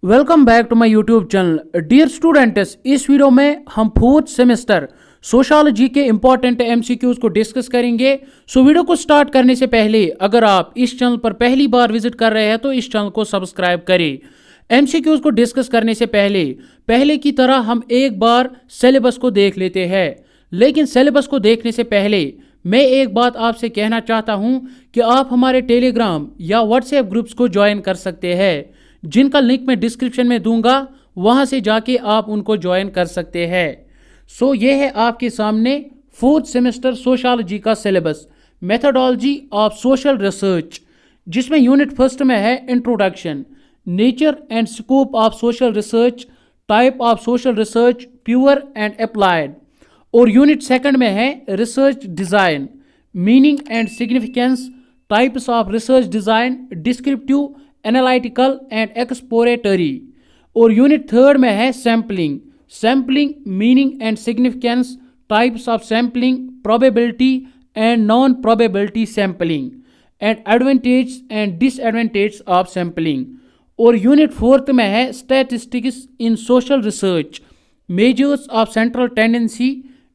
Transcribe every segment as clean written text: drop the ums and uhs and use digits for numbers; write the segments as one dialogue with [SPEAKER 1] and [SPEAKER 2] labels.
[SPEAKER 1] Welcome back to my YouTube channel. Dear students, इस video में हम फोर्थ सेमेस्टर सोशियोलॉजी के इंपॉर्टेंट एमसीक्यूज को डिस्कस करेंगे। सो वीडियो को स्टार्ट करने से पहले अगर आप इस चैनल पर पहली बार विजिट कर रहे हैं तो इस चैनल को सब्सक्राइब करें। एमसीक्यूज को डिस्कस करने से पहले की तरह हम एक बार सिलेबस को देख लेते हैं। लेकिन सिलेबस को देखने से पहले मैं एक बात आपसे कहना चाहता हूं कि आप हमारे टेलीग्राम या व्हाट्सएप ग्रुप्स को ज्वाइन कर सकते हैं, जिनका लिंक मैं डिस्क्रिप्शन में दूंगा। वहां से जाके आप उनको ज्वाइन कर सकते हैं। सो ये है आपके सामने फोर्थ सेमेस्टर सोशियोलॉजी का syllabus, methodology of social research, जिसमें यूनिट फर्स्ट में है introduction, nature and scope of social research, type of social research, pure and applied. और यूनिट सेकंड में है research design, meaning and significance, types of research design, descriptive, analytical and exploratory. और unit third में है sampling, meaning and significance, types of sampling, probability and non probability sampling, and advantage and disadvantage of sampling. और unit fourth में है statistics in social research, measures of central tendency,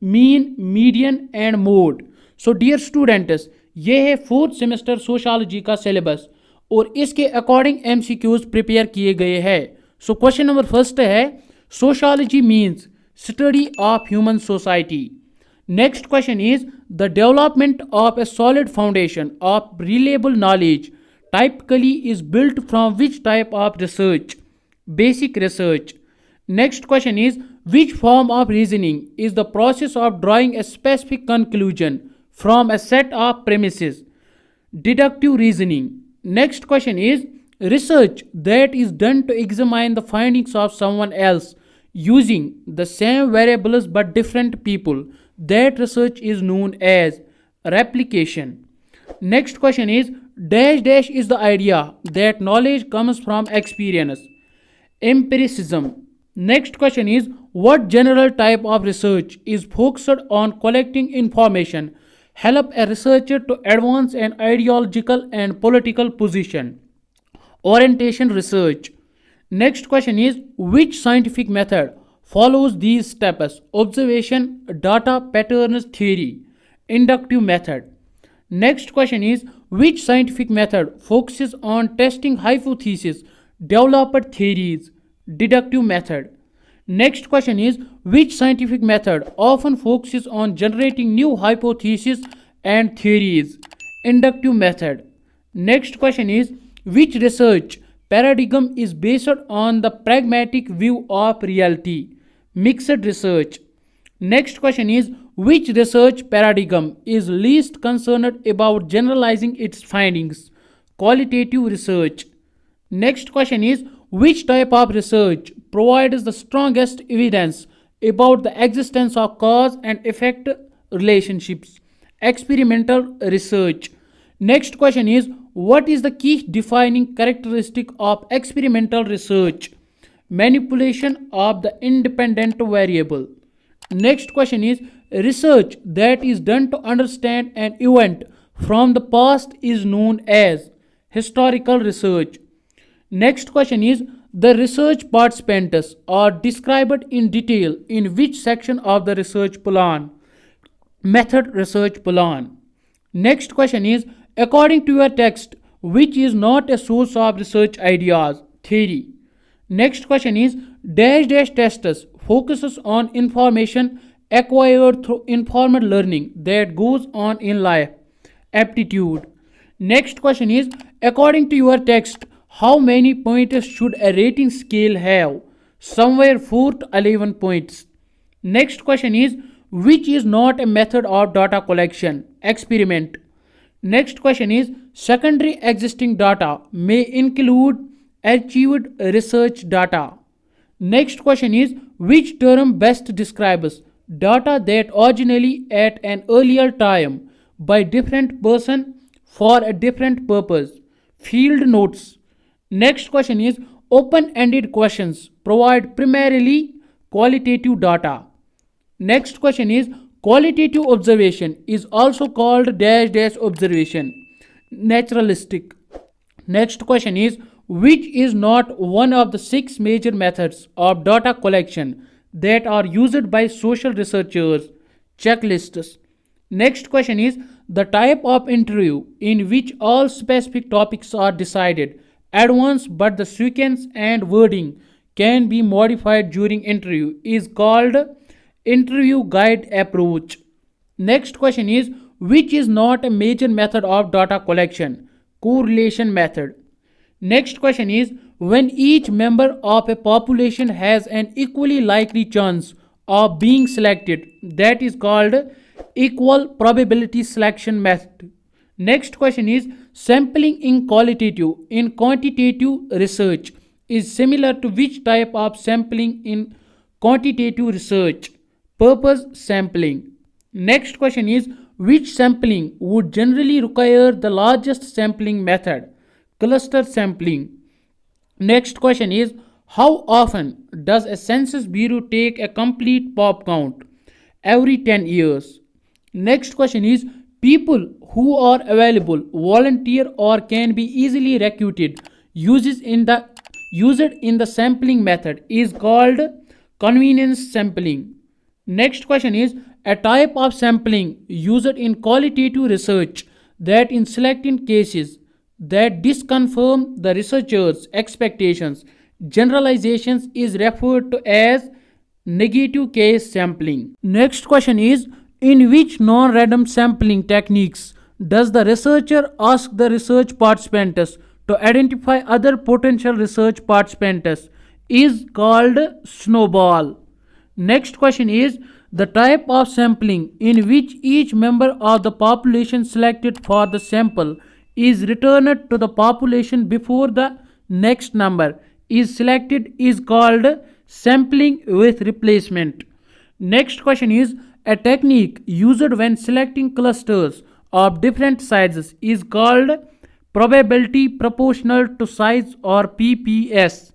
[SPEAKER 1] mean, median and mode. So dear students, ये है fourth semester sociology का syllabus और इसके according MCQs prepare किए गए हैं। सो क्वेश्चन नंबर फर्स्ट है, sociology means study of human society. Next question is the development of a solid foundation of reliable knowledge typically is built from which type of research? Basic research. Next question is, which form of reasoning is the process of drawing a specific conclusion from a set of premises? Deductive reasoning. Next question is, research that is done to examine the findings of someone else using the same variables but different people. That research is known as replication. Next question is, dash dash is the idea that knowledge comes from experience. Empiricism. Next question is, what general type of research is focused on collecting information, help a researcher to advance an ideological and political position? Orientation research. Next question is, which scientific method follows these steps? Observation, data, patterns, theory. Inductive method. Next question is, which scientific method focuses on testing hypotheses, developed theories? Deductive method. Next question is, which scientific method often focuses on generating new hypotheses and theories? Inductive method. Next question is, which research paradigm is based on the pragmatic view of reality? Mixed research. Next question is, which research paradigm is least concerned about generalizing its findings? Qualitative research. Next question is, which type of research provides the strongest evidence about the existence of cause and effect relationships? Experimental research. Next question is, what is the key defining characteristic of experimental research? Manipulation of the independent variable. Next question is, research that is done to understand an event from the past is known as historical research. Next question is, the research participants are described in detail in which section of the research plan? Method research plan. Next question is, according to your text, which is not a source of research ideas? Theory. Next question is, dash dash tests focuses on information acquired through informal learning that goes on in life. Aptitude. Next question is, according to your text, how many points should a rating scale have? Somewhere 4 to 11 points. Next question is, which is not a method of data collection? Experiment. Next question is, secondary existing data may include achieved research data. Next question is, which term best describes data that originally at an earlier time by different person for a different purpose? Field notes. Next question is, open-ended questions provide primarily qualitative data. Next question is, qualitative observation is also called dash dash observation. Naturalistic. Next question is, which is not one of the six major methods of data collection that are used by social researchers. Checklists. Next question is the type of interview in which all specific topics are decided at once but the sequence and wording can be modified during interview is called interview guide approach. Next question is which is not a major method of data collection? Correlation method. Next question is when each member of a population has an equally likely chance of being selected, that is called equal probability selection method. Next question is sampling in quantitative research is similar to which type of sampling in quantitative research? Purpose sampling. Next question is which sampling would generally require the largest sampling method? Cluster sampling. Next question is how often does a census bureau take a complete pop count? Every 10 years. Next question is people who are available, volunteer or can be easily recruited used in the sampling method is called convenience sampling. Next question is a type of sampling used in qualitative research that in selecting cases that disconfirm the researcher's expectations generalizations is referred to as negative case sampling. Next question is in which non-random sampling techniques does the researcher ask the research participants to identify other potential research participants is called snowball. Next question is the type of sampling in which each member of the population selected for the sample is returned to the population before the next number is selected is called sampling with replacement. Next question is a technique used when selecting clusters of different sizes is called probability proportional to size or PPS.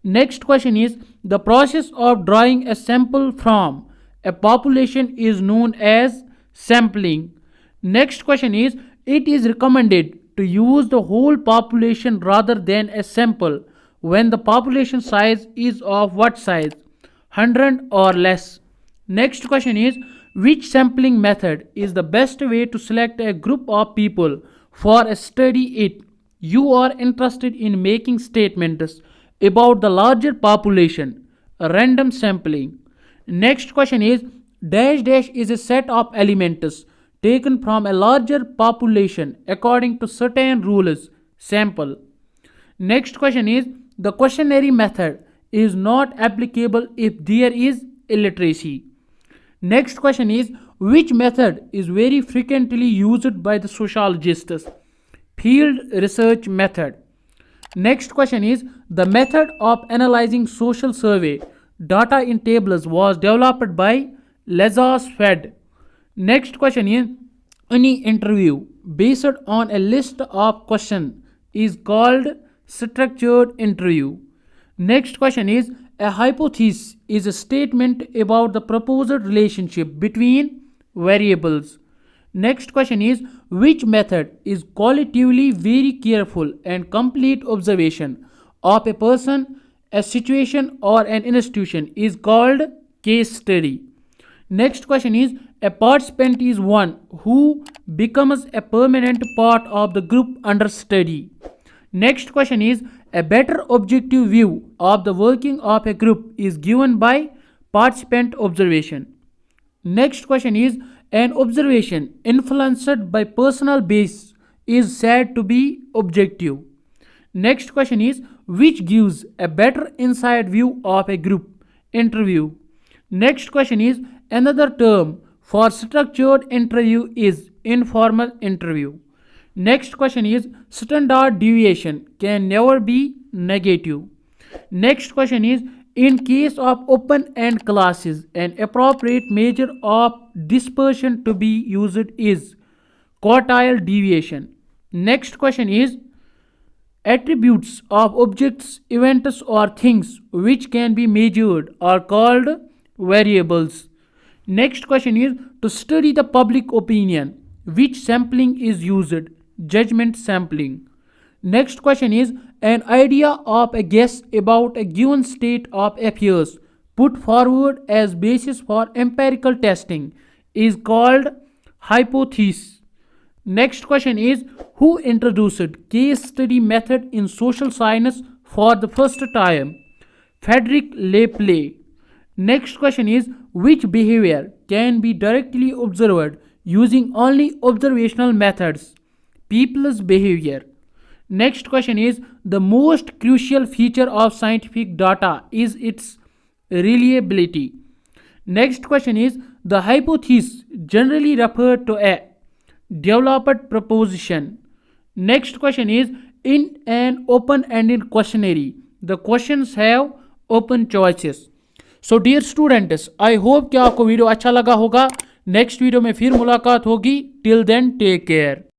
[SPEAKER 1] Next question is the process of drawing a sample from a population is known as sampling. Next question is it is recommended to use the whole population rather than a sample when the population size is of what size? 100 or less. Next question is which sampling method is the best way to select a group of people for a study it you are interested in making statements about the larger population? Random sampling. Next question is dash dash is a set of elements taken from a larger population according to certain rules. Sample. Next question is the questionnaire method is not applicable if there is illiteracy. Next question is which method is very frequently used by the sociologists? Field research method. Next question is the method of analyzing social survey data in tables was developed by Lazarus Fed. Next question is any interview based on a list of questions is called structured interview. Next question is a hypothesis is a statement about the proposed relationship between variables. Next question is which method is qualitatively very careful and complete observation of a person, a situation or an institution is called case study. Next question is a participant is one who becomes a permanent part of the group under study. Next question is a better objective view of the working of a group is given by participant observation. Next question is an observation influenced by personal base is said to be objective. Next question is which gives a better inside view of a group? Interview. Next question is another term for structured interview is informal interview. Next question is standard deviation can never be negative. Next question is in case of open-end classes an appropriate measure of dispersion to be used is quartile deviation. Next question is attributes of objects, events or things which can be measured are called variables. Next question is to study the public opinion which sampling is used? Judgment sampling. Next question is An idea of a guess about a given state of affairs put forward as basis for empirical testing is called hypothesis. Next question is, who introduced case study method in social science for the first time? Frederick Lapley. Next question is, which behavior can be directly observed using only observational methods? People's behavior. Next question is, the most crucial feature of scientific data is its reliability. Next question is, the hypothesis generally referred to a developed proposition. Next question is, in an open-ended questionnaire, the questions have open choices. So dear students, I hope कि आपको video अच्छा लगा होगा. Next video में फिर मुलाकात होगी. Till then take care.